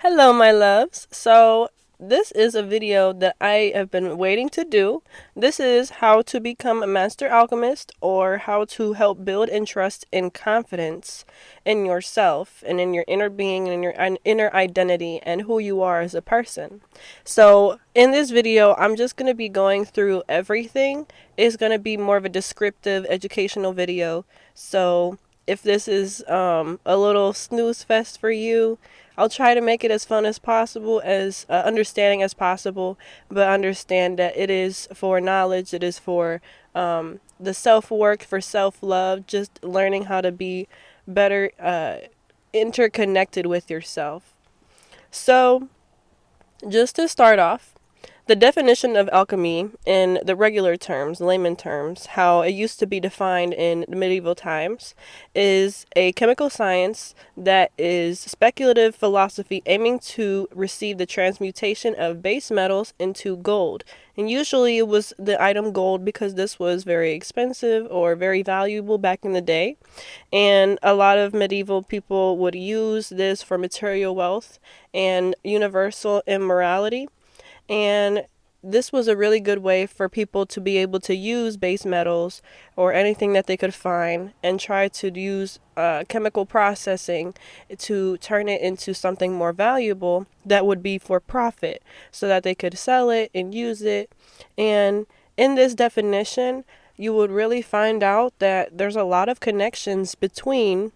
Hello, my loves. So, this is a video that I have been waiting to do. This is how to become a master alchemist, or how to help build and trust and confidence in yourself and in your inner being and in your inner identity and who you are as a person. So, in this video, I'm just going to be going through everything. It's going to be more of a descriptive educational video. So, if this is a little snooze fest for you, I'll try to make it as fun as possible, as understanding as possible, but understand that it is for knowledge, it is for the self-work, for self-love, just learning how to be better interconnected with yourself. So, just to start off, the definition of alchemy in the regular terms, layman terms, how it used to be defined in the medieval times, is a chemical science that is speculative philosophy aiming to receive the transmutation of base metals into gold. And usually it was the item gold because this was very expensive or very valuable back in the day. And a lot of medieval people would use this for material wealth and universal immorality. And this was a really good way for people to be able to use base metals or anything that they could find and try to use chemical processing to turn it into something more valuable that would be for profit, so that they could sell it and use it. And in this definition, you would really find out that there's a lot of connections between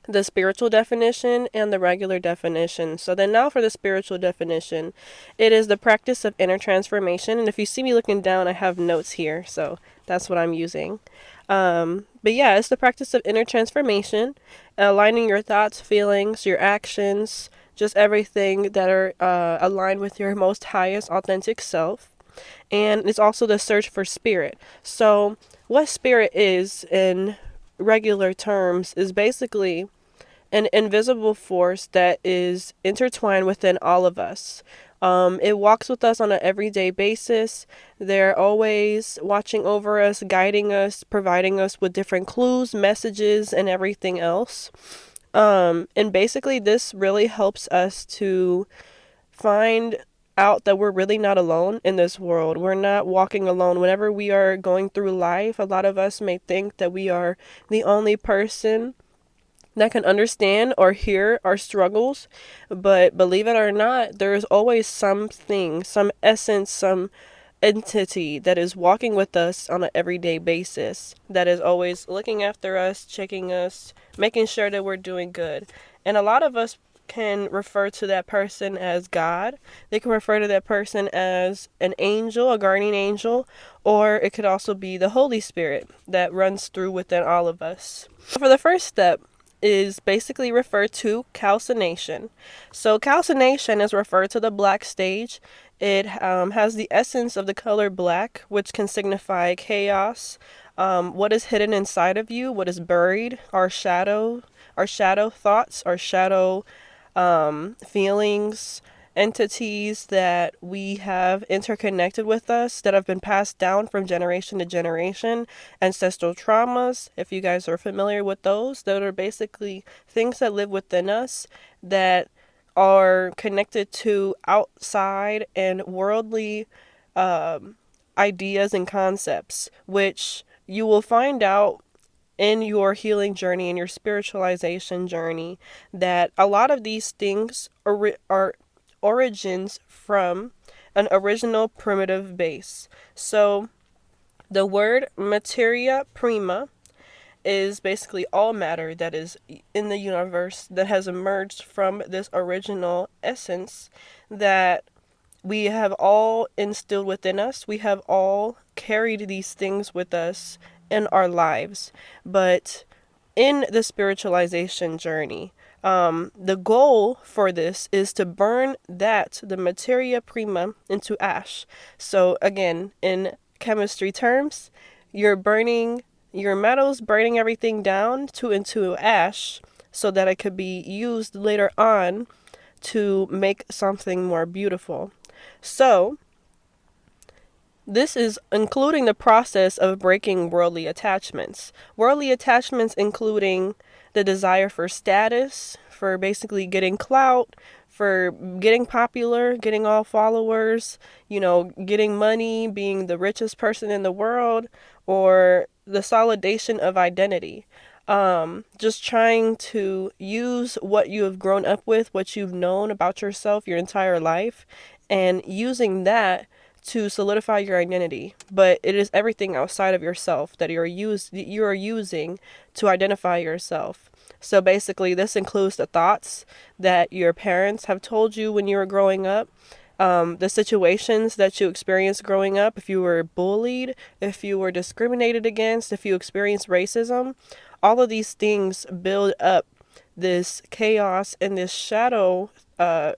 the spiritual definition and the regular definition. So then now for the spiritual definition, it is the practice of inner transformation. And if you see me looking down, I have notes here, so that's what I'm using. But yeah, it's the practice of inner transformation, aligning your thoughts, feelings, your actions, just everything that are aligned with your most highest authentic self. And it's also the search for spirit. So what spirit is in regular terms is basically an invisible force that is intertwined within all of us. It walks with us on an everyday basis. They're always watching over us, guiding us, providing us with different clues, messages, and everything else. And basically, this really helps us to find out that we're really not alone in this world. We're not walking alone. Whenever we are going through life, a lot of us may think that we are the only person that can understand or hear our struggles, but believe it or not, there is always something, some essence, some entity that is walking with us on an everyday basis, that is always looking after us, checking us, making sure that we're doing good. And a lot of us can refer to that person as God. They can refer to that person as an angel, a guardian angel, or it could also be the Holy Spirit that runs through within all of us. For the first step is basically referred to calcination. So calcination is referred to the black stage. It has the essence of the color black, which can signify chaos, what is hidden inside of you, what is buried, our shadow thoughts, our shadow feelings, entities that we have interconnected with us that have been passed down from generation to generation, ancestral traumas, if you guys are familiar with those, that are basically things that live within us that are connected to outside and worldly ideas and concepts, which you will find out in your healing journey, in your spiritualization journey, that a lot of these things are origins from an original primitive base. So the word Materia Prima is basically all matter that is in the universe that has emerged from this original essence that we have all instilled within us. We have all carried these things with us in our lives. But in the spiritualization journey, the goal for this is to burn the materia prima, into ash. So again, in chemistry terms, you're burning your metals, burning everything down into ash so that it could be used later on to make something more beautiful. So this is including the process of breaking worldly attachments. Worldly attachments including the desire for status, for basically getting clout, for getting popular, getting all followers, getting money, being the richest person in the world, or the solidation of identity. Just trying to use what you have grown up with, what you've known about yourself your entire life, and using that to solidify your identity. But it is everything outside of yourself that you are using to identify yourself. So basically, this includes the thoughts that your parents have told you when you were growing up, the situations that you experienced growing up, if you were bullied, if you were discriminated against, if you experienced racism. All of these things build up this chaos and this shadow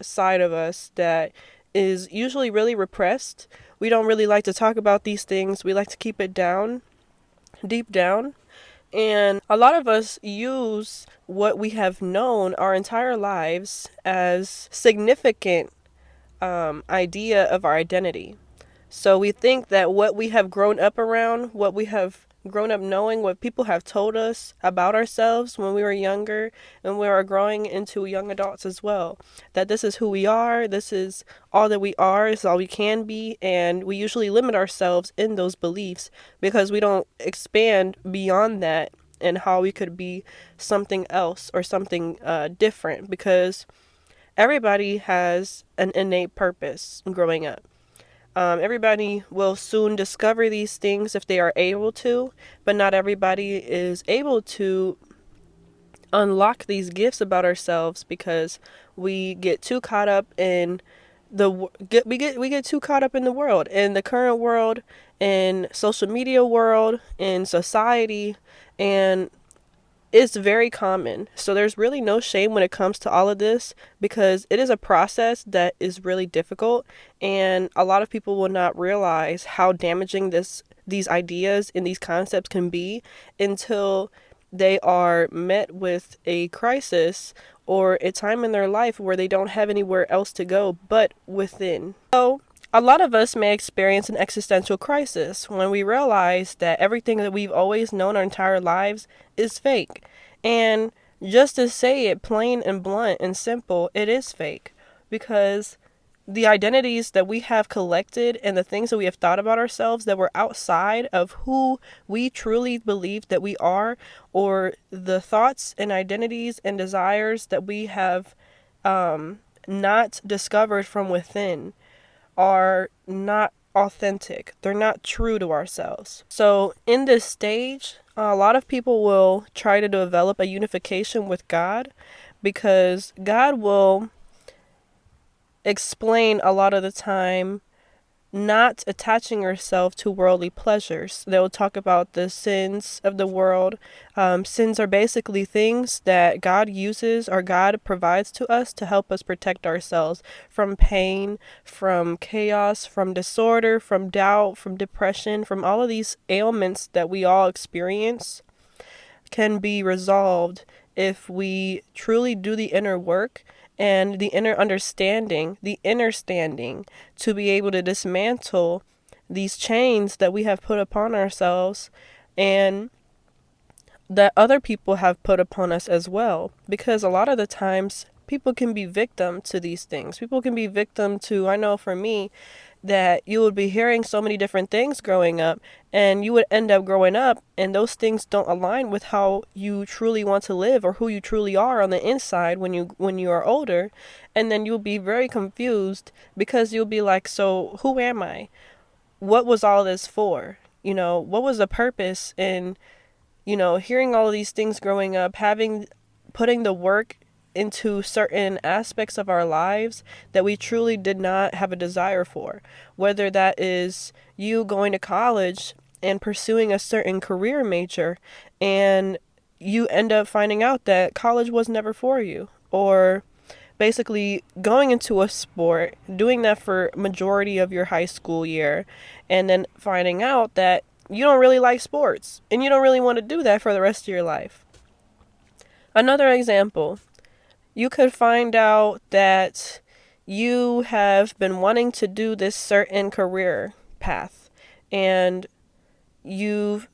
side of us that is usually really repressed. We don't really like to talk about these things. We like to keep it down, deep down. And a lot of us use what we have known our entire lives as significant idea of our identity. So we think that what we have grown up around, what we have grown up knowing, what people have told us about ourselves when we were younger and we are growing into young adults as well, that this is who we are, this is all that we are, this is all we can be, and we usually limit ourselves in those beliefs because we don't expand beyond that and how we could be something else or something different, because everybody has an innate purpose growing up. Everybody will soon discover these things if they are able to, but not everybody is able to unlock these gifts about ourselves because we get too caught up in we get too caught up in the world, in the current world, in social media world, in society, and it's very common. So there's really no shame when it comes to all of this because it is a process that is really difficult, and a lot of people will not realize how damaging these ideas and these concepts can be until they are met with a crisis or a time in their life where they don't have anywhere else to go but within. So a lot of us may experience an existential crisis when we realize that everything that we've always known our entire lives is fake. And just to say it plain and blunt and simple, it is fake. Because the identities that we have collected and the things that we have thought about ourselves that were outside of who we truly believe that we are, or the thoughts and identities and desires that we have not discovered from within, are not authentic. They're not true to ourselves. So in this stage, a lot of people will try to develop a unification with God because God will explain a lot of the time not attaching yourself to worldly pleasures. They'll talk about the sins of the world. Sins are basically things that God uses or God provides to us to help us protect ourselves from pain, from chaos, from disorder, from doubt, from depression, from all of these ailments that we all experience can be resolved if we truly do the inner work and the inner understanding, the inner standing, to be able to dismantle these chains that we have put upon ourselves and that other people have put upon us as well. Because a lot of the times people can be victim to these things. People can be victim to, I know for me, that you would be hearing so many different things growing up, and you would end up growing up and those things don't align with how you truly want to live or who you truly are on the inside when you are older. And then you'll be very confused because you'll be like, so who am I? What was all this for? What was the purpose in hearing all of these things growing up, putting the work into certain aspects of our lives that we truly did not have a desire for, whether that is you going to college and pursuing a certain career major and you end up finding out that college was never for you, or basically going into a sport, doing that for majority of your high school year, and then finding out that you don't really like sports and you don't really want to do that for the rest of your life. Another example, you could find out that you have been wanting to do this certain career path and you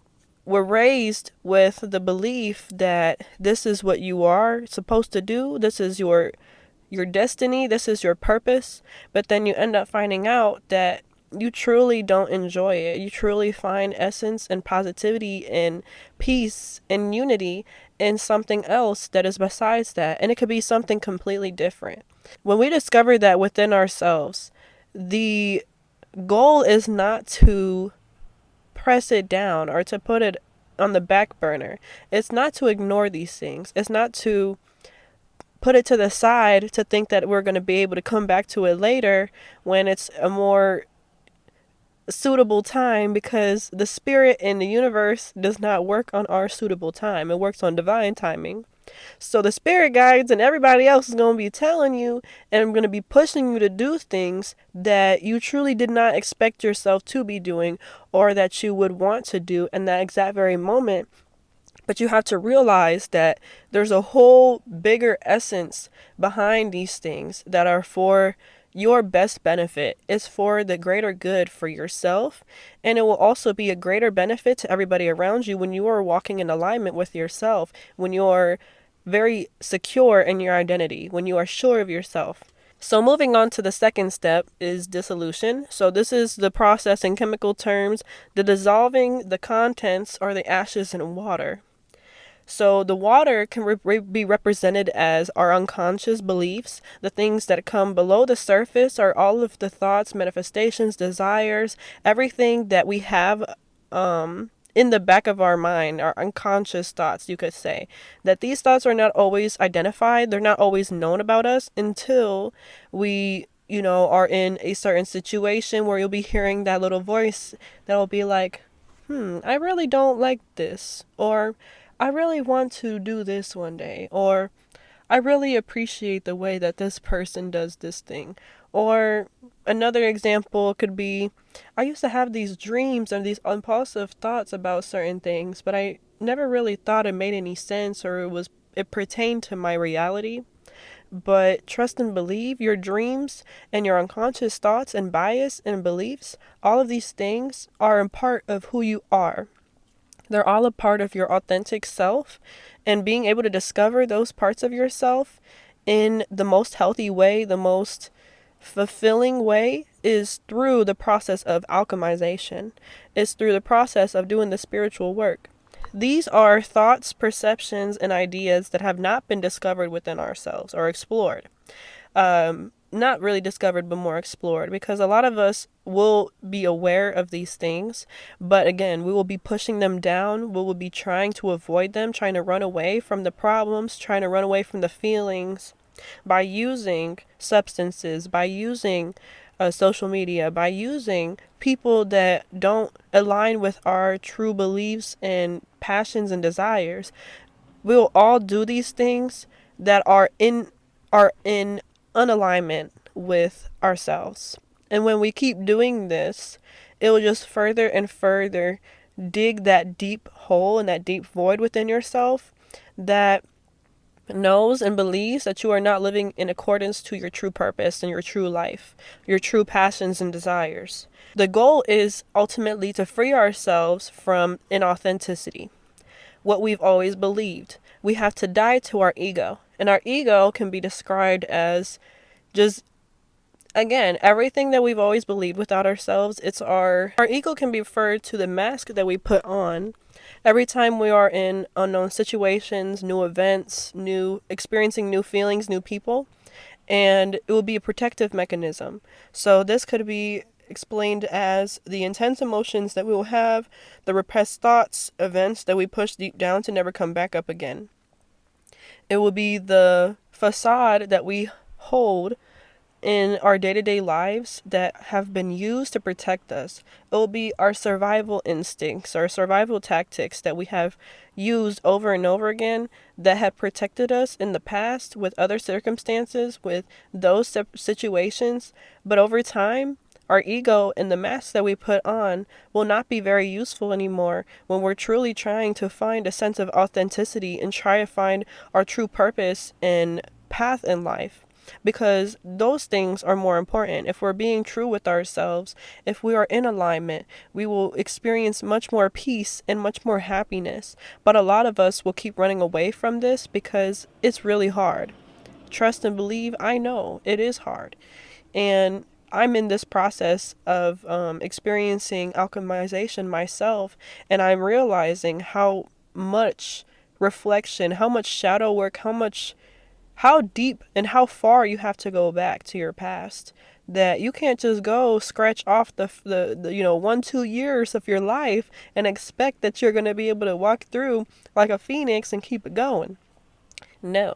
were raised with the belief that this is what you are supposed to do. This is your your destiny, this is your purpose, but then you end up finding out that you truly don't enjoy it. You truly find essence and positivity and peace and unity in something else that is besides that. And it could be something completely different. When we discover that within ourselves, the goal is not to press it down or to put it on the back burner. It's not to ignore these things. It's not to put it to the side to think that we're going to be able to come back to it later when it's a more suitable time, because the spirit in the universe does not work on our suitable time. It works on divine timing. So the spirit guides and everybody else is going to be telling you and going to be pushing you to do things that you truly did not expect yourself to be doing or that you would want to do in that exact very moment. But you have to realize that there's a whole bigger essence behind these things that are for your best benefit. It's for the greater good for yourself, and it will also be a greater benefit to everybody around you when you are walking in alignment with yourself, when you're very secure in your identity, when you are sure of yourself. So moving on to the second step is dissolution. So this is the process in chemical terms, the dissolving the contents or the ashes in water. So the water can be represented as our unconscious beliefs. The things that come below the surface are all of the thoughts, manifestations, desires, everything that we have in the back of our mind, our unconscious thoughts, you could say. That these thoughts are not always identified. They're not always known about us until we are in a certain situation where you'll be hearing that little voice that'll be like, I really don't like this, or I really want to do this one day, or I really appreciate the way that this person does this thing. Or another example could be, I used to have these dreams and these impulsive thoughts about certain things, but I never really thought it made any sense or it pertained to my reality. But trust and believe, your dreams and your unconscious thoughts and bias and beliefs, all of these things are a part of who you are. They're all a part of your authentic self, and being able to discover those parts of yourself in the most healthy way, the most fulfilling way, is through the process of alchemization. It's through the process of doing the spiritual work. These are thoughts, perceptions, and ideas that have not been discovered within ourselves or explored. Not really discovered, but more explored, because a lot of us will be aware of these things, but again, we will be pushing them down. We will be trying to avoid them, trying to run away from the problems, trying to run away from the feelings by using substances, by using social media, by using people that don't align with our true beliefs and passions and desires. We will all do these things that are in unalignment with ourselves. And when we keep doing this, it will just further and further dig that deep hole and that deep void within yourself that knows and believes that you are not living in accordance to your true purpose and your true life, your true passions and desires. The goal is ultimately to free ourselves from inauthenticity, what we've always believed. We have to die to our ego. And our ego can be described as just, again, everything that we've always believed without ourselves. It's our ego can be referred to the mask that we put on every time we are in unknown situations, new events, experiencing new feelings, new people. And it will be a protective mechanism. So this could be explained as the intense emotions that we will have, the repressed thoughts, events that we push deep down to never come back up again. It will be the facade that we hold in our day-to-day lives that have been used to protect us. It will be our survival instincts, our survival tactics that we have used over and over again that have protected us in the past with other circumstances, with those situations. But over time, our ego and the mask that we put on will not be very useful anymore when we're truly trying to find a sense of authenticity and try to find our true purpose and path in life. Because those things are more important. If we're being true with ourselves, if we are in alignment, we will experience much more peace and much more happiness. But a lot of us will keep running away from this because it's really hard. trust and believe, I know it is hard. And I'm in this process of experiencing alchemization myself, and I'm realizing how much reflection, how much shadow work, how deep and how far you have to go back to your past. That you can't just go scratch off the 1-2 years of your life and expect that you're going to be able to walk through like a phoenix and keep it going. No.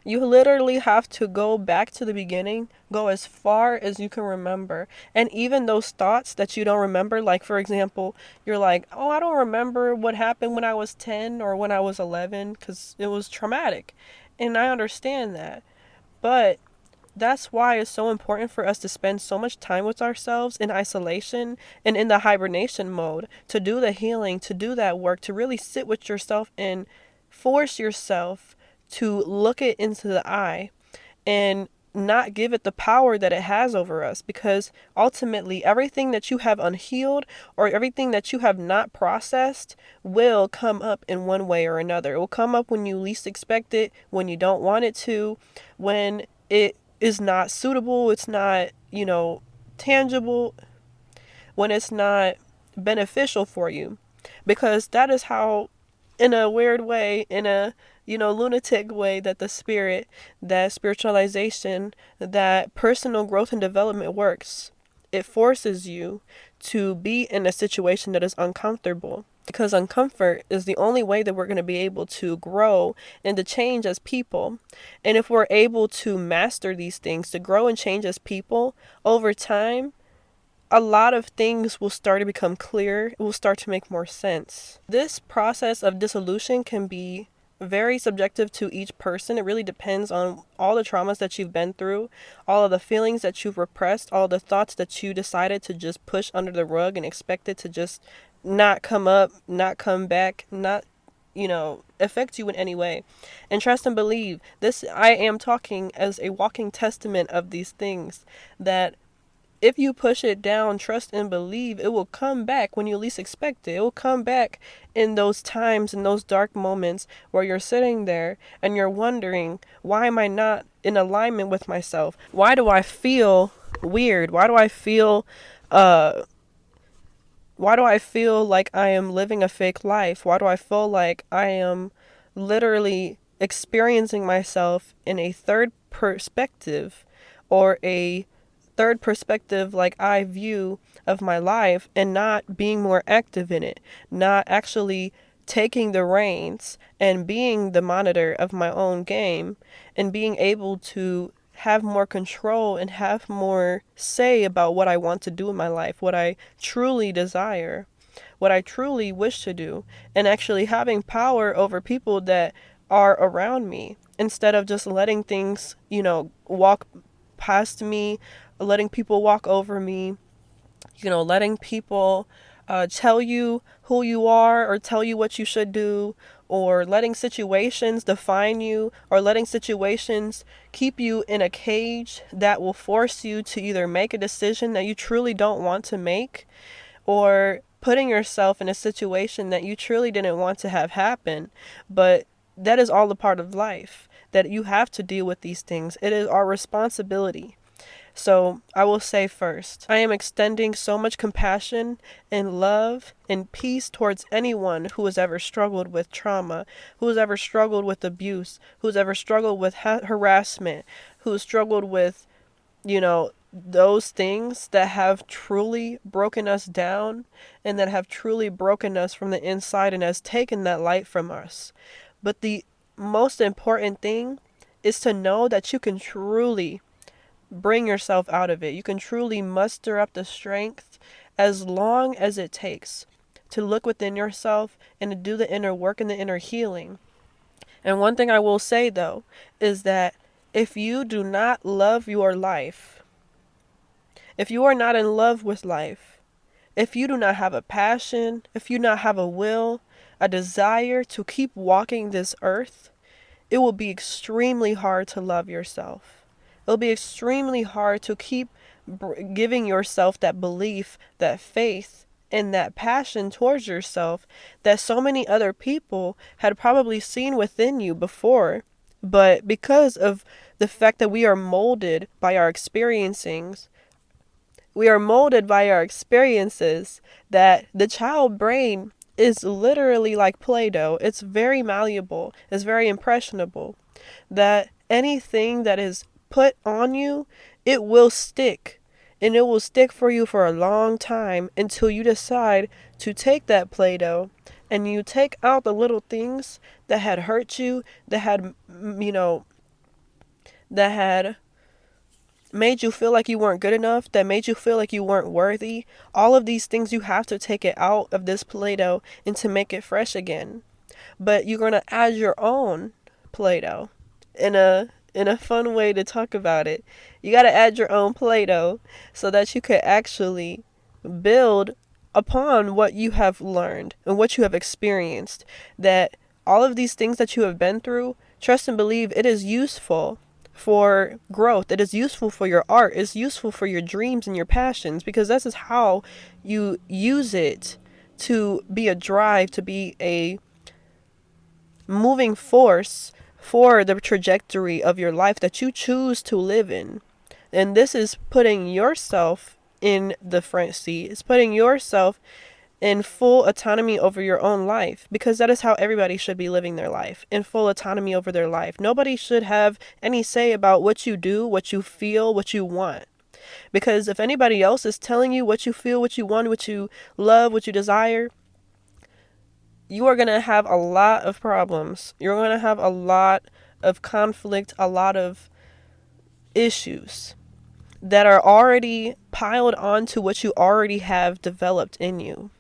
You literally have to go back to the beginning, go as far as you can remember. And even those thoughts that you don't remember, like for example, you're like, oh, I don't remember what happened when I was 10 or when I was 11 because it was traumatic. And I understand that. But that's why it's so important for us to spend so much time with ourselves in isolation and in the hibernation mode, to do the healing, to do that work, to really sit with yourself and force yourself to look it into the eye and not give it the power that it has over us, because ultimately everything that you have unhealed or everything that you have not processed will come up in one way or another. It will come up when you least expect it, when you don't want it to, when it is not suitable, it's not, tangible, when it's not beneficial for you. Because that is how, in a weird way, in a lunatic way, that the spirit, that spiritualization, that personal growth and development works. It forces you to be in a situation that is uncomfortable, because uncomfort is the only way that we're going to be able to grow and to change as people. And if we're able to master these things, to grow and change as people over time, a lot of things will start to become clear. It will start to make more sense. This process of dissolution can be very subjective to each person. It really depends on all the traumas that you've been through, all of the feelings that you've repressed, all the thoughts that you decided to just push under the rug and expect it to just not come up, not come back, not affect you in any way. And trust and believe this, I am talking as a walking testament of these things, that if you push it down, trust and believe, it will come back when you least expect it. It will come back in those times, in those dark moments where you're sitting there and you're wondering, why am I not in alignment with myself? Why do I feel weird? Why do I feel like I am living a fake life? Why do I feel like I am literally experiencing myself in a third perspective, or a third perspective like eye view of my life, and not being more active in it, not actually taking the reins and being the monitor of my own game, and being able to have more control and have more say about what I want to do in my life, what I truly desire, what I truly wish to do, and actually having power over people that are around me, instead of just letting things, walk past me, letting people walk over me, letting people tell you who you are or tell you what you should do, or letting situations define you, or letting situations keep you in a cage that will force you to either make a decision that you truly don't want to make, or putting yourself in a situation that you truly didn't want to have happen. But that is all a part of life, that you have to deal with these things. It is our responsibility. So I will say first, I am extending so much compassion and love and peace towards anyone who has ever struggled with trauma, who has ever struggled with abuse, who's ever struggled with harassment, who's struggled with, those things that have truly broken us down and that have truly broken us from the inside and has taken that light from us. But the most important thing is to know that you can truly bring yourself out of it. You can truly muster up the strength, as long as it takes, to look within yourself and to do the inner work and the inner healing. And one thing I will say though, is that if you do not love your life, if you are not in love with life, if you do not have a passion, if you do not have a will, a desire to keep walking this earth, it will be extremely hard to love yourself. It'll be extremely hard to keep giving yourself that belief, that faith, and that passion towards yourself that so many other people had probably seen within you before. But because of the fact that we are molded by our experiencings. We are molded by our experiences, that the child brain is literally like Play-Doh. It's very malleable. It's very impressionable. That anything that is put on you, it will stick. And it will stick for you for a long time until you decide to take that Play-Doh and you take out the little things that had hurt you, that had, that had made you feel like you weren't good enough, that made you feel like you weren't worthy. All of these things, you have to take it out of this Play-Doh and to make it fresh again. But you're going to add your own Play-Doh in a fun way to talk about it. You got to add your own Play-Doh so that you could actually build upon what you have learned and what you have experienced. That all of these things that you have been through, trust and believe it is useful for growth. It is useful for your art. It's useful for your dreams and your passions, because this is how you use it to be a drive, to be a moving force for the trajectory of your life that you choose to live in. And this is putting yourself in the front seat. It's putting yourself in full autonomy over your own life, because that is how everybody should be living their life, in full autonomy over their life. Nobody should have any say about what you do, what you feel, what you want. Because if anybody else is telling you what you feel, what you want, what you love, what you desire, you are going to have a lot of problems. You're going to have a lot of conflict, a lot of issues that are already piled onto what you already have developed in you.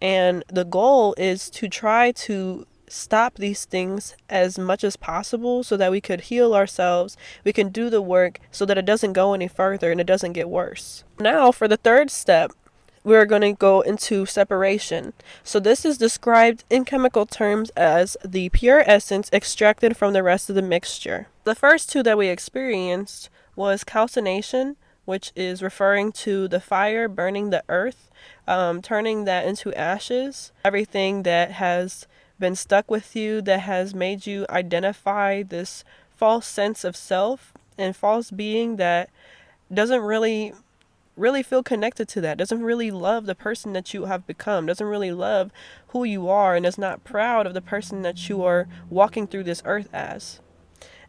And the goal is to try to stop these things as much as possible so that we could heal ourselves. We can do the work so that it doesn't go any further and it doesn't get worse. Now, for the third step, we're going to go into separation. So this is described in chemical terms as the pure essence extracted from the rest of the mixture. The first two that we experienced was calcination, which is referring to the fire burning the earth, turning that into ashes. Everything that has been stuck with you, that has made you identify this false sense of self and false being that doesn't really feel connected to that, doesn't really love the person that you have become, doesn't really love who you are, and is not proud of the person that you are walking through this earth as.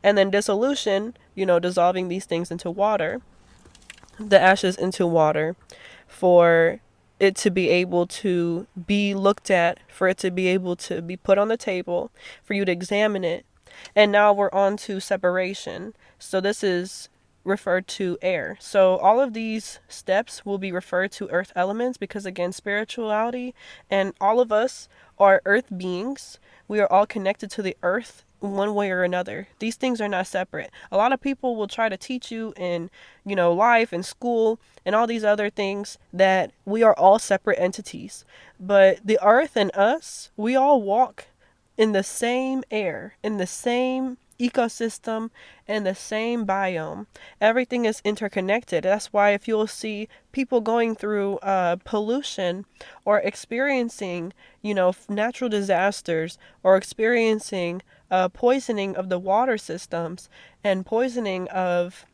And then dissolution, dissolving these things into water, the ashes into water, for it to be able to be looked at, for it to be able to be put on the table, for you to examine it. And now we're on to separation. So this is referred to air. So all of these steps will be referred to earth elements, because again, spirituality and all of us are earth beings. We are all connected to the earth one way or another. These things are not separate. A lot of people will try to teach you in, life and school and all these other things that we are all separate entities. But the earth and us, we all walk in the same air, in the same ecosystem, and the same biome. Everything is interconnected. That's why if you'll see people going through pollution or experiencing, natural disasters, or experiencing poisoning of the water systems and poisoning of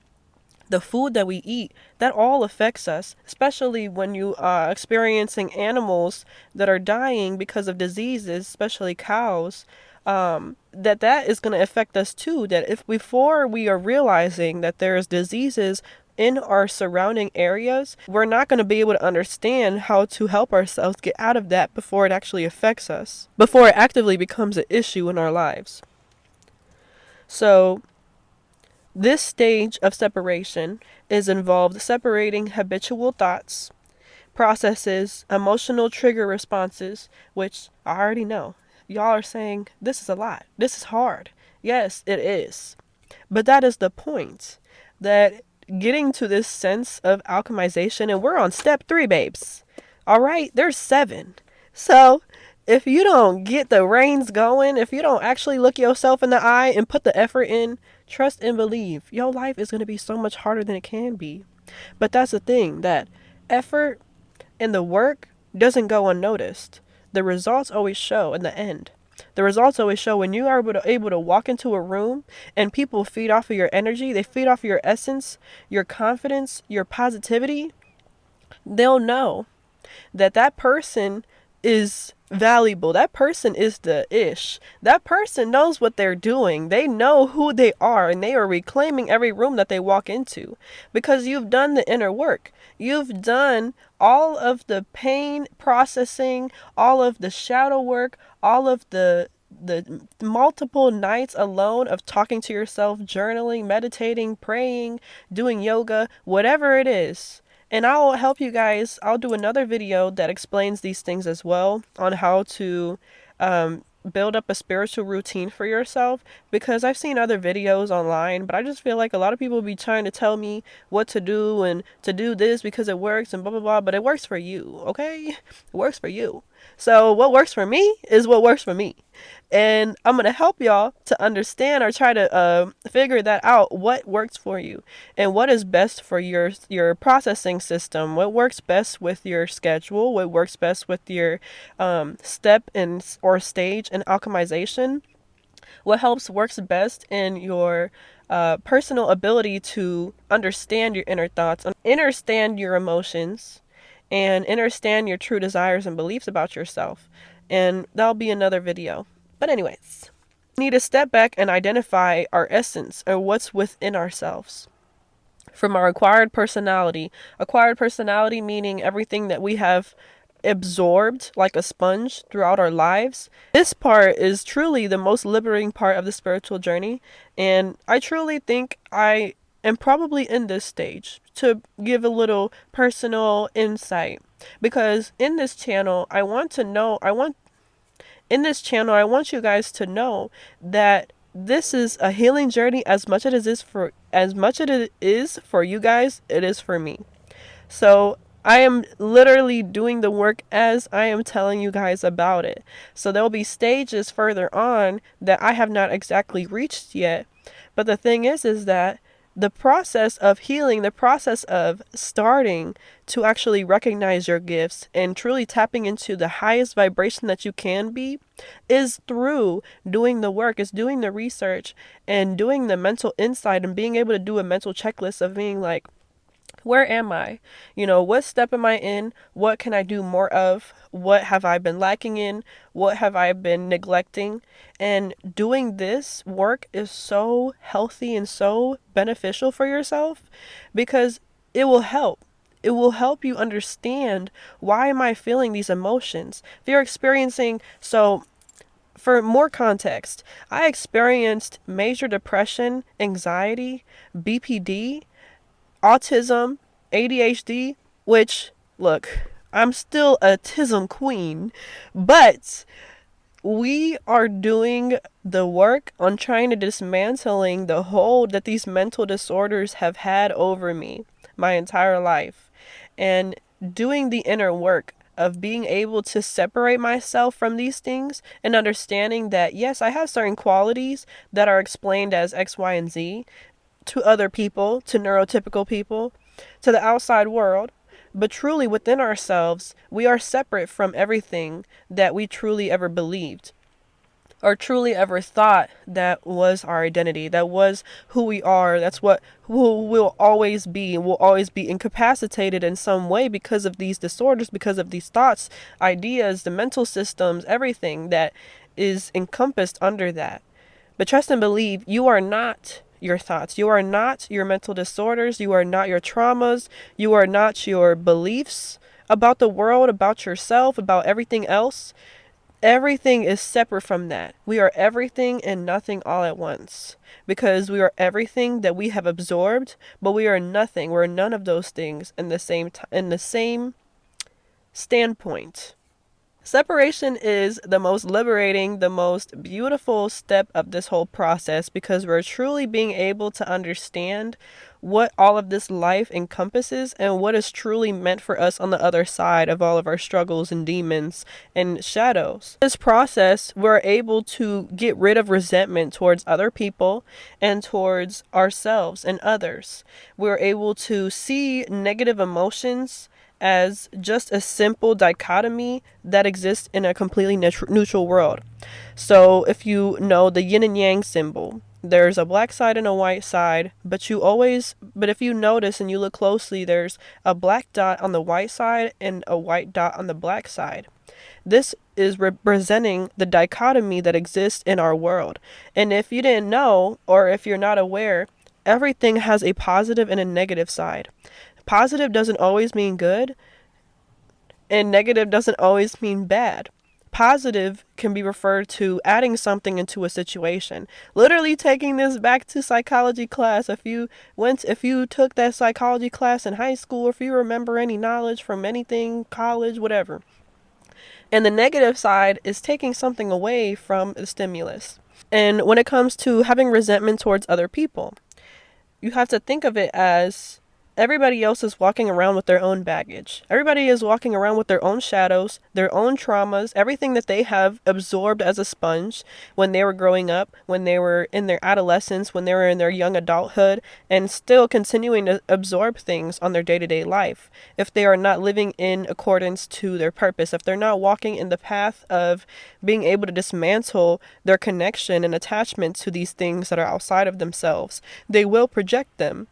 the food that we eat, that all affects us, especially when you are experiencing animals that are dying because of diseases, especially cows. That is going to affect us too. That if before we are realizing that there's diseases in our surrounding areas, we're not going to be able to understand how to help ourselves get out of that before it actually affects us, before it actively becomes an issue in our lives. So this stage of separation is involved separating habitual thoughts, processes, emotional trigger responses, which I already know. Y'all are saying, this is a lot. This is hard. Yes, it is. But that is the point. That getting to this sense of alchemization, and we're on step 3, babes. All right, there's 7. So if you don't get the reins going, if you don't actually look yourself in the eye and put the effort in, trust and believe, your life is going to be so much harder than it can be. But that's the thing, that effort and the work doesn't go unnoticed. The results always show in the end. The results always show when you are able to walk into a room and people feed off of your energy, they feed off of your essence, your confidence, your positivity, they'll know that that person is valuable. That person is the ish. That person knows what they're doing. They know who they are, and they are reclaiming every room that they walk into because you've done the inner work. You've done all of the pain processing, all of the shadow work, all of the multiple nights alone of talking to yourself, journaling, meditating, praying, doing yoga, whatever it is. And I'll help you guys. I'll do another video that explains these things as well on how to build up a spiritual routine for yourself, because I've seen other videos online, but I just feel like a lot of people be trying to tell me what to do and to do this because it works and blah, blah, blah, but it works for you, okay? It works for you. So what works for me is what works for me. And I'm going to help y'all to understand or try to figure that out, what works for you and what is best for your processing system, what works best with your schedule, what works best with your step in or stage in alchemization, what works best in your personal ability to understand your inner thoughts, understand your emotions, and understand your true desires and beliefs about yourself. And that'll be another video. But anyways, we need to step back and identify our essence or what's within ourselves. From our acquired personality meaning everything that we have absorbed like a sponge throughout our lives. This part is truly the most liberating part of the spiritual journey, and I truly think I am probably in this stage to give a little personal insight, because in this channel I want you guys to know that this is a healing journey as much as it is for you guys, it is for me. So I am literally doing the work as I am telling you guys about it. So there will be stages further on that I have not exactly reached yet. But the thing is that the process of healing, the process of starting to actually recognize your gifts and truly tapping into the highest vibration that you can be, is through doing the work, is doing the research and doing the mental insight and being able to do a mental checklist of being like, where am I? What step am I in? What can I do more of? What have I been lacking in? What have I been neglecting? And doing this work is so healthy and so beneficial for yourself, because it will help. It will help you understand, why am I feeling these emotions? If you're experiencing, for more context, I experienced major depression, anxiety, BPD, autism, ADHD, which, look, I'm still a tism queen, but we are doing the work on trying to dismantling the hold that these mental disorders have had over me my entire life, and doing the inner work of being able to separate myself from these things and understanding that, yes, I have certain qualities that are explained as X, Y, and Z to other people, to neurotypical people, to the outside world, but truly within ourselves, we are separate from everything that we truly ever believed or truly ever thought that was our identity, that was who we are, who we'll always be, and we'll always be incapacitated in some way because of these disorders, because of these thoughts, ideas, the mental systems, everything that is encompassed under that. But trust and believe, you are not your thoughts. You are not your mental disorders. You are not your traumas. You are not your beliefs about the world, about yourself, about everything else. Everything is separate from that. We are everything and nothing all at once, because we are everything that we have absorbed, but we are nothing. We're none of those things in the same standpoint. Separation is the most liberating, the most beautiful step of this whole process, because we're truly being able to understand what all of this life encompasses and what is truly meant for us on the other side of all of our struggles and demons and shadows. This process, we're able to get rid of resentment towards other people and towards ourselves and others. We're able to see negative emotions as just a simple dichotomy that exists in a completely neutral world. So if you know the yin and yang symbol, there's a black side and a white side, but if you notice and you look closely, there's a black dot on the white side and a white dot on the black side. This is representing the dichotomy that exists in our world. And if you didn't know, or if you're not aware, everything has a positive and a negative side. Positive doesn't always mean good, and negative doesn't always mean bad. Positive can be referred to adding something into a situation. Literally taking this back to psychology class. If you took that psychology class in high school, if you remember any knowledge from anything, college, whatever. And the negative side is taking something away from the stimulus. And when it comes to having resentment towards other people, you have to think of it as everybody else is walking around with their own baggage. Everybody is walking around with their own shadows, their own traumas, everything that they have absorbed as a sponge when they were growing up, when they were in their adolescence, when they were in their young adulthood, and still continuing to absorb things on their day-to-day life. If they are not living in accordance to their purpose, if they're not walking in the path of being able to dismantle their connection and attachment to these things that are outside of themselves, they will project them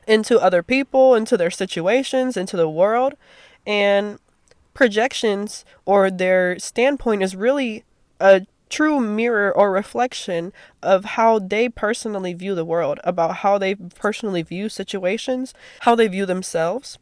into other people, into their situations, into the world. And projections, or their standpoint, is really a true mirror or reflection of how they personally view the world, about how they personally view situations, how they view themselves.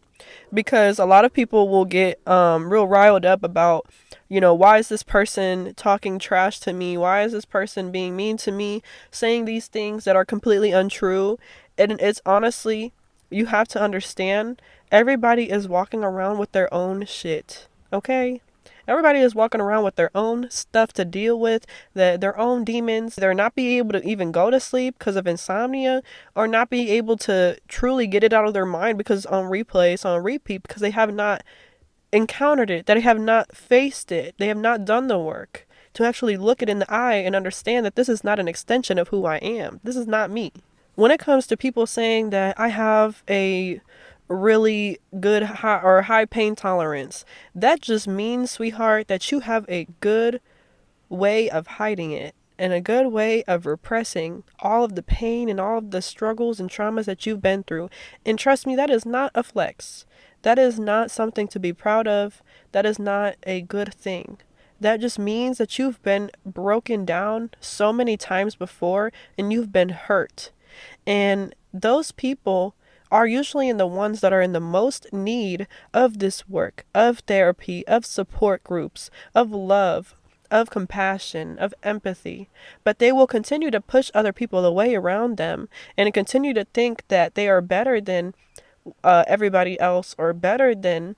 Because a lot of people will get real riled up about, why is this person talking trash to me? Why is this person being mean to me, saying these things that are completely untrue? And it's honestly, you have to understand, everybody is walking around with their own shit, okay? Everybody is walking around with their own stuff to deal with, their own demons. They're not be able to even go to sleep because of insomnia, or not be able to truly get it out of their mind because it's on replay, it's on repeat, because they have not encountered it, that they have not faced it. They have not done the work to actually look it in the eye and understand that this is not an extension of who I am. This is not me. When it comes to people saying that I have a really good high pain tolerance, that just means, sweetheart, that you have a good way of hiding it and a good way of repressing all of the pain and all of the struggles and traumas that you've been through. And trust me, that is not a flex. That is not something to be proud of. That is not a good thing. That just means that you've been broken down so many times before and you've been hurt. And those people are usually the ones that are in the most need of this work, of therapy, of support groups, of love, of compassion, of empathy. But they will continue to push other people away around them and continue to think that they are better than everybody else, or better than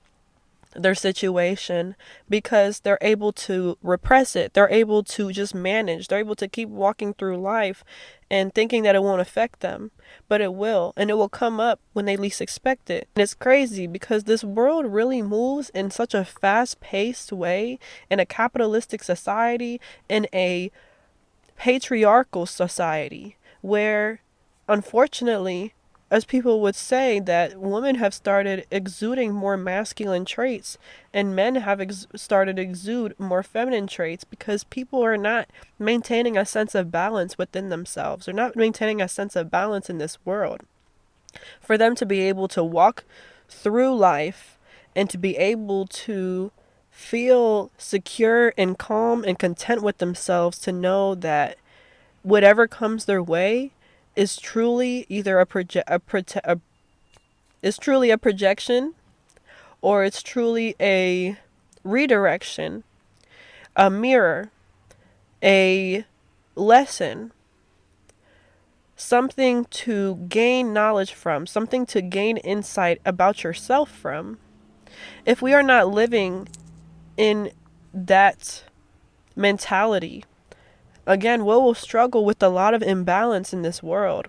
their situation, because they're able to repress it. They're able to just manage. They're able to keep walking through life and thinking that it won't affect them, but it will, and it will come up when they least expect it. And it's crazy because this world really moves in such a fast-paced way, in a capitalistic society, in a patriarchal society, where unfortunately, as people would say, that women have started exuding more masculine traits and men have started to exude more feminine traits, because people are not maintaining a sense of balance within themselves. They're not maintaining a sense of balance in this world. For them to be able to walk through life and to be able to feel secure and calm and content with themselves, to know that whatever comes their way is truly either is truly a projection, or it's truly a redirection, a mirror, a lesson, something to gain knowledge from, something to gain insight about yourself from. If we are not living in that mentality, again, we will struggle with a lot of imbalance in this world.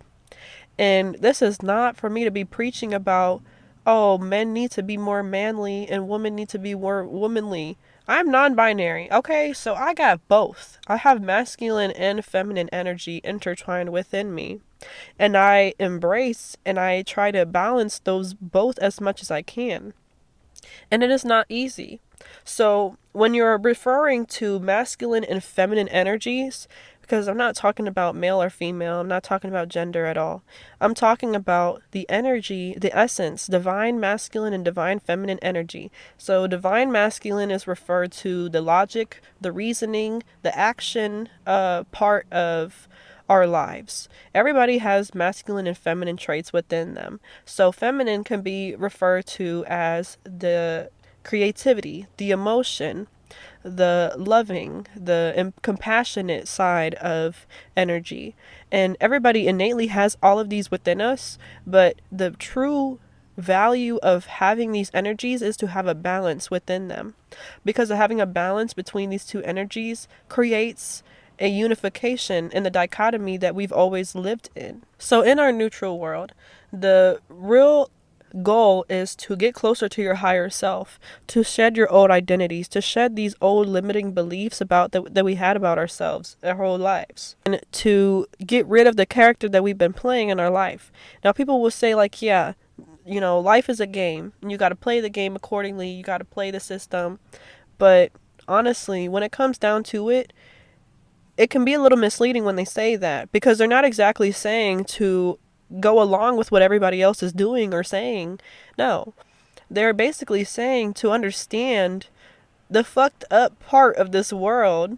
And this is not for me to be preaching about, oh, men need to be more manly and women need to be more womanly. I'm non-binary, okay? So I got both. I have masculine and feminine energy intertwined within me. And I embrace and I try to balance those both as much as I can. And it is not easy. So when you're referring to masculine and feminine energies, because I'm not talking about male or female, I'm not talking about gender at all. I'm talking about the energy, the essence, divine masculine and divine feminine energy. So divine masculine is referred to the logic, the reasoning, the action part of our lives. Everybody has masculine and feminine traits within them. So feminine can be referred to as the creativity, the emotion, the loving, the compassionate side of energy. And everybody innately has all of these within us, but the true value of having these energies is to have a balance within them. Because of having a balance between these two energies creates a unification in the dichotomy that we've always lived in. So in our neutral world, the real goal is to get closer to your higher self, to shed your old identities, to shed these old limiting beliefs about that we had about ourselves our whole lives, and to get rid of the character that we've been playing in our life. Now people will say like, yeah, you know, life is a game and you got to play the game accordingly, you got to play the system. But honestly, when it comes down to it, it can be a little misleading when they say that, because they're not exactly saying to go along with what everybody else is doing or saying. No, they're basically saying to understand the fucked up part of this world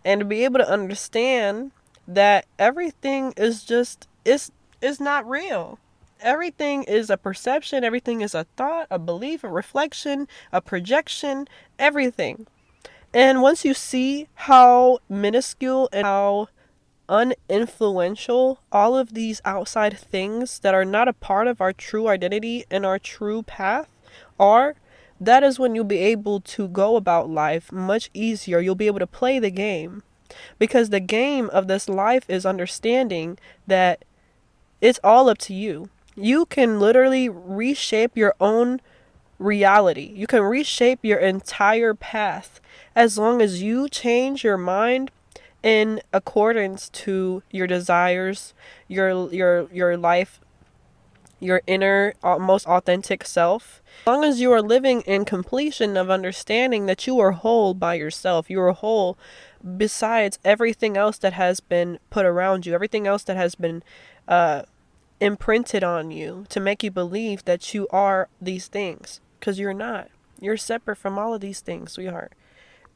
and to be able to understand that everything is not real. Everything is a perception, everything is a thought, a belief, a reflection, a projection, everything. And once you see how minuscule and how uninfluential all of these outside things that are not a part of our true identity and our true path are, that is when you'll be able to go about life much easier. You'll be able to play the game. Because the game of this life is understanding that it's all up to you. You can literally reshape your own reality. You can reshape your entire path as long as you change your mind in accordance to your desires, your life, your inner most authentic self. As long as you are living in completion of understanding that you are whole by yourself, you are whole besides everything else that has been put around you, everything else that has been imprinted on you to make you believe that you are these things, because you're not. You're separate from all of these things, sweetheart.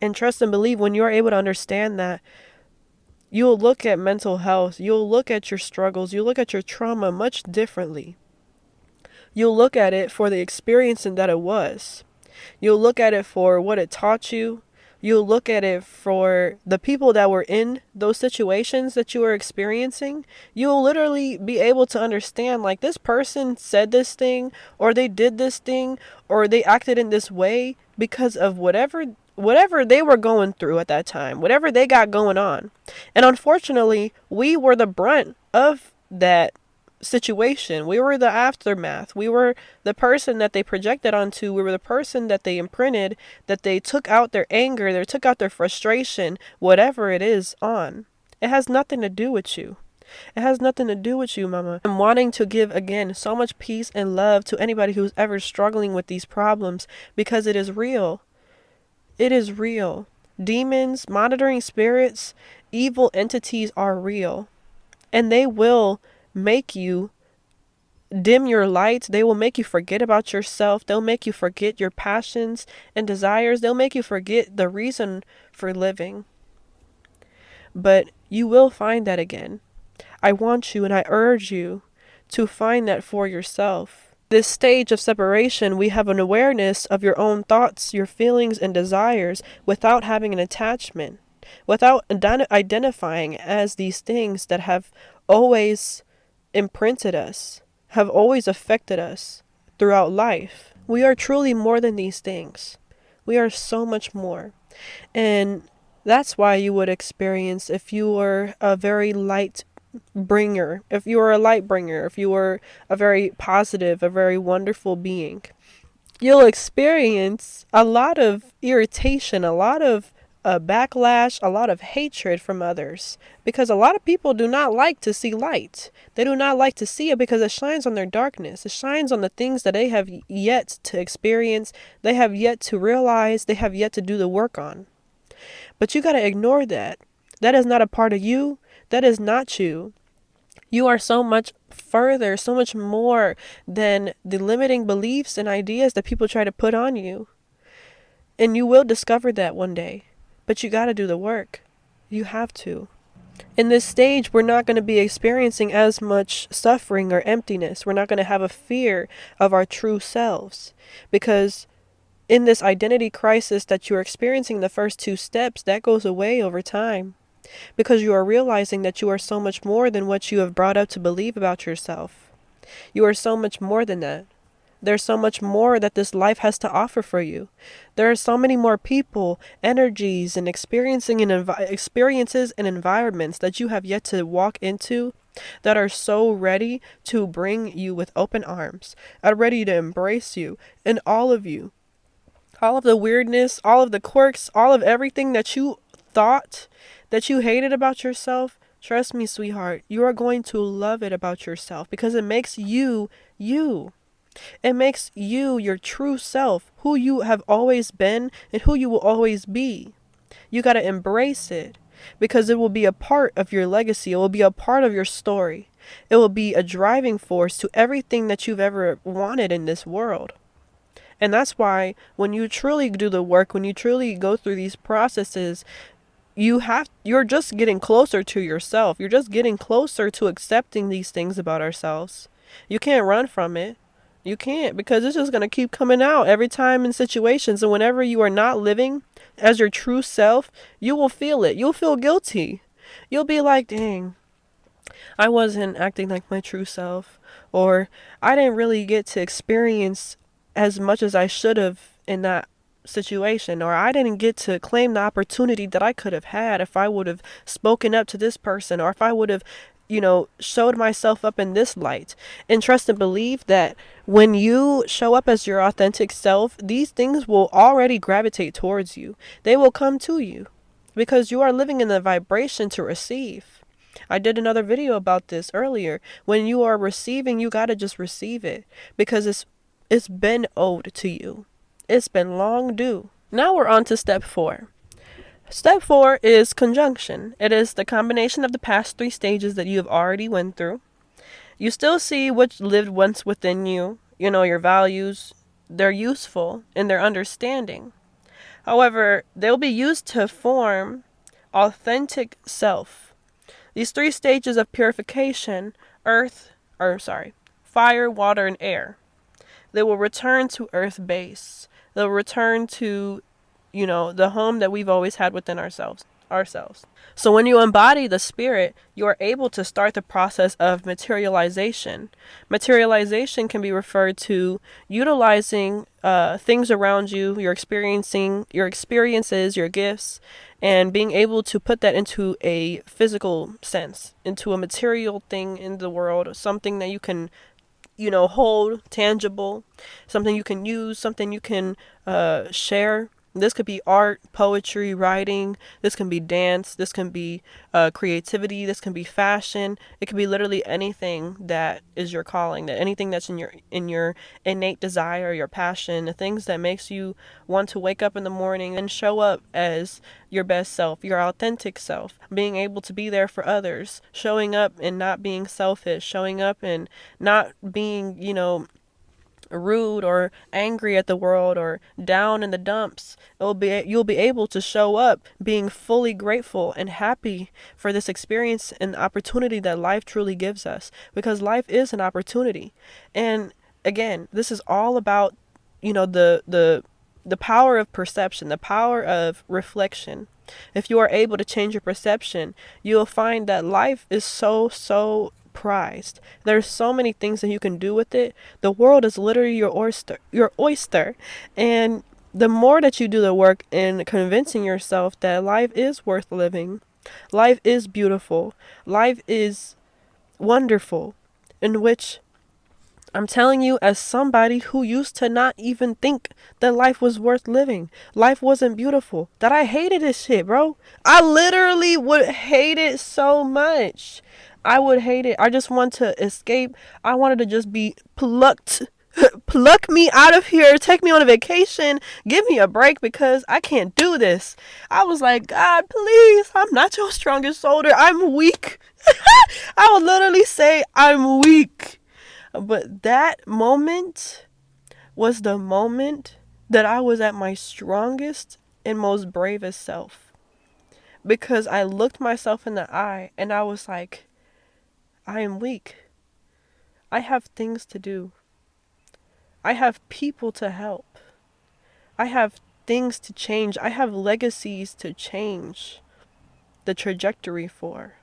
And trust and believe, when you're able to understand that, you'll look at mental health, you'll look at your struggles, you'll look at your trauma much differently. You'll look at it for the experience and that it was. You'll look at it for what it taught you. You'll look at it for the people that were in those situations that you were experiencing. You'll literally be able to understand, like, this person said this thing, or they did this thing, or they acted in this way because of whatever they were going through at that time, whatever they got going on. And unfortunately, we were the brunt of that situation. We were the aftermath. We were the person that they projected onto. We were the person that they imprinted, that they took out their anger, they took out their frustration, whatever it is on. It has nothing to do with you. It has nothing to do with you, mama. I'm wanting to give, again, so much peace and love to anybody who's ever struggling with these problems, because it is real. It is real. Demons, monitoring spirits, evil entities are real. And they will make you dim your light. They will make you forget about yourself. They'll make you forget your passions and desires. They'll make you forget the reason for living. But you will find that again. I want you and I urge you to find that for yourself. This stage of separation, we have an awareness of your own thoughts, your feelings and desires without having an attachment, without identifying as these things that have always imprinted us, have always affected us throughout life. We are truly more than these things. We are so much more. And that's why you would experience, if you were a very light bringer, if you were a light bringer, if you were a very positive, a very wonderful being, you'll experience a lot of irritation, a lot of a backlash, a lot of hatred from others, because a lot of people do not like to see light. They do not like to see it because it shines on their darkness. It shines on the things that they have yet to experience, they have yet to realize, they have yet to do the work on. But you got to ignore that. That is not a part of you. That is not you. You are so much further, so much more than the limiting beliefs and ideas that people try to put on you. And you will discover that one day. But you got to do the work. You have to. In this stage, we're not going to be experiencing as much suffering or emptiness. We're not going to have a fear of our true selves. Because in this identity crisis that you're experiencing, the first 2 steps, that goes away over time. Because you are realizing that you are so much more than what you have brought up to believe about yourself. You are so much more than that. There's so much more that this life has to offer for you. There are so many more people, energies, and experiences and environments that you have yet to walk into that are so ready to bring you with open arms, are ready to embrace you and all of you. All of the weirdness, all of the quirks, all of everything that you thought that you hated about yourself. Trust me, sweetheart, you are going to love it about yourself because it makes you, you. It makes you your true self, who you have always been and who you will always be. You got to embrace it because it will be a part of your legacy. It will be a part of your story. It will be a driving force to everything that you've ever wanted in this world. And that's why when you truly do the work, when you truly go through these processes, you're just getting closer to yourself. You're just getting closer to accepting these things about ourselves. You can't run from it. You can't, because it's just going to keep coming out every time in situations. And whenever you are not living as your true self, you will feel it. You'll feel guilty. You'll be like, dang, I wasn't acting like my true self, or I didn't really get to experience as much as I should have in that situation, or I didn't get to claim the opportunity that I could have had if I would have spoken up to this person, or if I would have, showed myself up in this light. And trust and believe that when you show up as your authentic self, these things will already gravitate towards you. They will come to you because you are living in the vibration to receive. I did another video about this earlier. When you are receiving, you got to just receive it because it's been owed to you. It's been long due. Now we're on to step 4. Step 4 is conjunction. It is the combination of the past 3 stages that you have already went through. You still see what lived once within you, your values. They're useful in their understanding. However, they'll be used to form authentic self. These 3 stages of purification, fire, water, and air. They will return to earth base. They'll return to, the home that we've always had within ourselves. So when you embody the spirit, you are able to start the process of materialization. Materialization can be referred to utilizing things around you, your experiences, your gifts, and being able to put that into a physical sense, into a material thing in the world, something that you can hold, tangible, something you can use, something you can share. This could be art, poetry, writing. This can be dance. This can be creativity. This can be fashion. It could be literally anything that is your calling, that anything that's in your innate desire, your passion, the things that makes you want to wake up in the morning and show up as your best self, your authentic self, being able to be there for others, showing up and not being selfish, showing up and not being, rude or angry at the world or down in the dumps. You'll be able to show up being fully grateful and happy for this experience and opportunity that life truly gives us, because life is an opportunity. And again, this is all about the power of perception, the power of reflection. If you are able to change your perception, you'll find that life is so prized. There's so many things that you can do with it. The world is literally your oyster. And the more that you do the work in convincing yourself that life is worth living, life is beautiful, life is wonderful, in which I'm telling you, as somebody who used to not even think that life was worth living, life wasn't beautiful, that I hated this shit, bro. I literally would hate it so much. I would hate it. I just want to escape. I wanted to just be plucked. Pluck me out of here. Take me on a vacation. Give me a break because I can't do this. I was like, God, please. I'm not your strongest soldier. I'm weak. I would literally say I'm weak. But that moment was the moment that I was at my strongest and most bravest self. Because I looked myself in the eye and I was like, I am weak. I have things to do. I have people to help. I have things to change. I have legacies to change the trajectory for.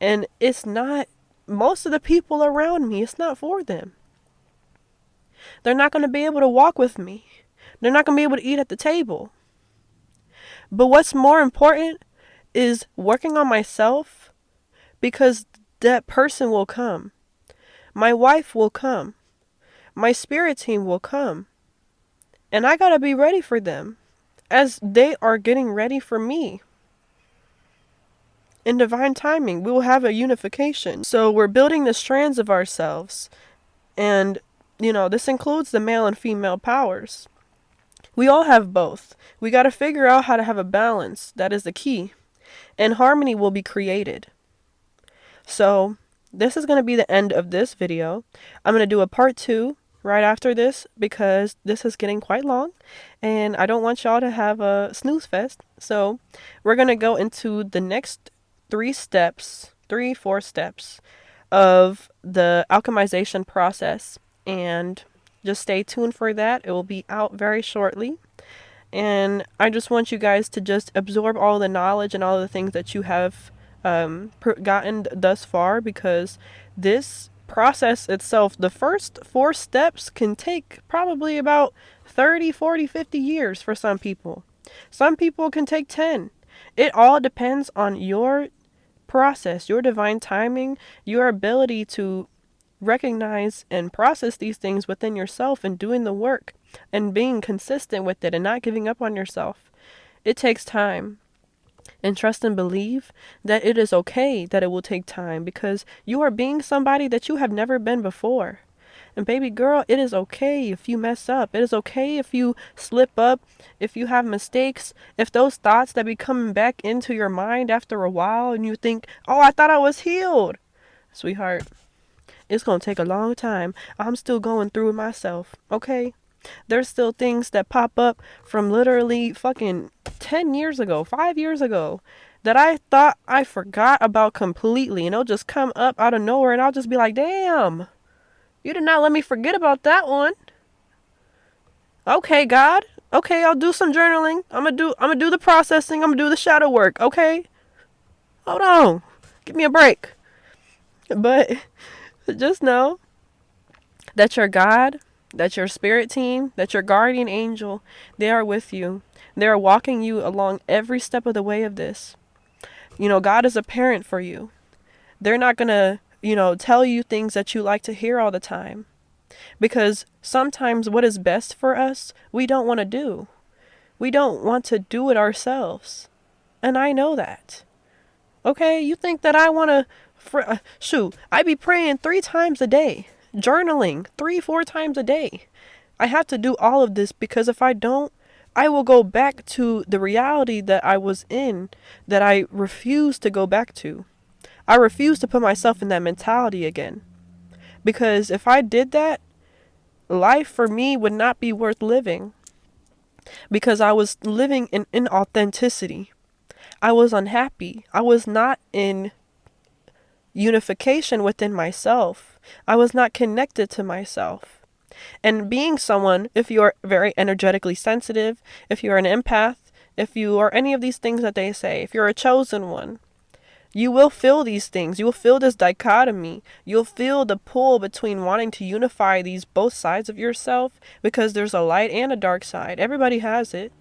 And it's not, most of the people around me, it's not for them. They're not going to be able to walk with me. They're not going to be able to eat at the table. But what's more important is working on myself, because that person will come. My wife will come. My spirit team will come. And I got to be ready for them as they are getting ready for me. In divine timing, we will have a unification. So we're building the strands of ourselves. And, this includes the male and female powers. We all have both. We got to figure out how to have a balance. That is the key. And harmony will be created. So this is going to be the end of this video. I'm going to do a part 2 right after this because this is getting quite long and I don't want y'all to have a snooze fest. So we're going to go into the next 4 steps of the alchemization process, and just stay tuned for that. It will be out very shortly. And I just want you guys to just absorb all the knowledge and all the things that you have gotten thus far, because this process itself, the first 4 steps can take probably about 30, 40, 50 years for some people. Some people can take 10. It all depends on your process, your divine timing, your ability to recognize and process these things within yourself and doing the work and being consistent with it and not giving up on yourself. It takes time. And trust and believe that it is okay that it will take time, because you are being somebody that you have never been before. And baby girl, it is okay if you mess up. It is okay if you slip up, if you have mistakes, if those thoughts that be coming back into your mind after a while and you think, oh, I thought I was healed. Sweetheart, it's going to take a long time. I'm still going through it myself, okay? There's still things that pop up from literally fucking 10 years ago, 5 years ago, that I thought I forgot about completely. And it'll just come up out of nowhere and I'll just be like, damn, you did not let me forget about that one. Okay, God. Okay, I'll do some journaling. I'm gonna do the processing. I'm gonna do the shadow work. Okay? Hold on. Give me a break. But just know that your God, that your spirit team, that your guardian angel, they are with you. They are walking you along every step of the way of this. God is a parent for you. They're not going to, tell you things that you like to hear all the time. Because sometimes what is best for us, we don't want to do. We don't want to do it ourselves. And I know that. Okay, you think that I want to, I be praying 3 times a day. Journaling 3-4 times a day. I have to do all of this because if I don't, I will go back to the reality that I was in, that I refuse to go back to. I refuse to put myself in that mentality again. Because if I did that, life for me would not be worth living. Because I was living in inauthenticity. I was unhappy. I was not in unification within myself. I was not connected to myself. And being someone, if you're very energetically sensitive, if you're an empath, if you are any of these things that they say, if you're a chosen one, you will feel these things. You will feel this dichotomy. You'll feel the pull between wanting to unify these both sides of yourself, because there's a light and a dark side. Everybody has it.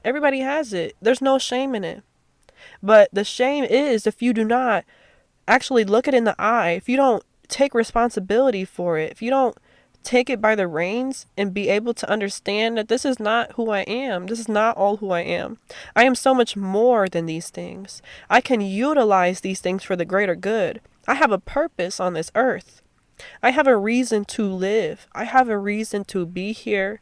Everybody has it. There's no shame in it. But the shame is if you do not actually look it in the eye, if you don't take responsibility for it, if you don't take it by the reins and be able to understand that this is not who I am, this is not all who I am. I am so much more than these things. I can utilize these things for the greater good. I have a purpose on this earth. I have a reason to live. I have a reason to be here.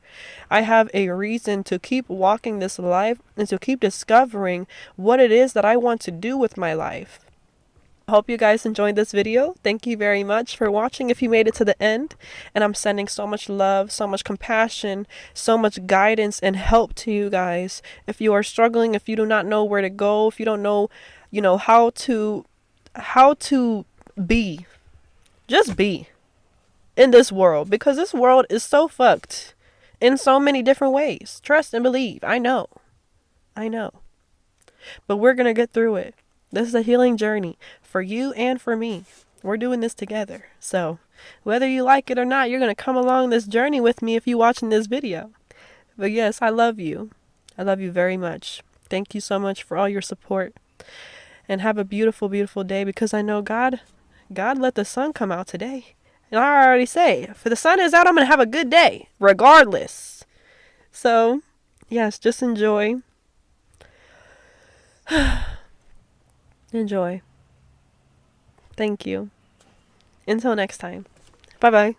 I have a reason to keep walking this life and to keep discovering what it is that I want to do with my life. I hope you guys enjoyed this video. Thank you very much for watching if you made it to the end. And I'm sending so much love, so much compassion, so much guidance and help to you guys. If you are struggling, if you do not know where to go, if you don't know, how to be, just be in this world, because this world is so fucked in so many different ways. Trust and believe. I know. But we're going to get through it. This is a healing journey for you and for me. We're doing this together. So whether you like it or not, you're going to come along this journey with me if you're watching this video. But yes, I love you. I love you very much. Thank you so much for all your support. And have a beautiful, beautiful day, because I know God let the sun come out today. And I already say, if the sun is out, I'm going to have a good day, regardless. So, yes, just enjoy. Enjoy. Thank you. Until next time. Bye-bye.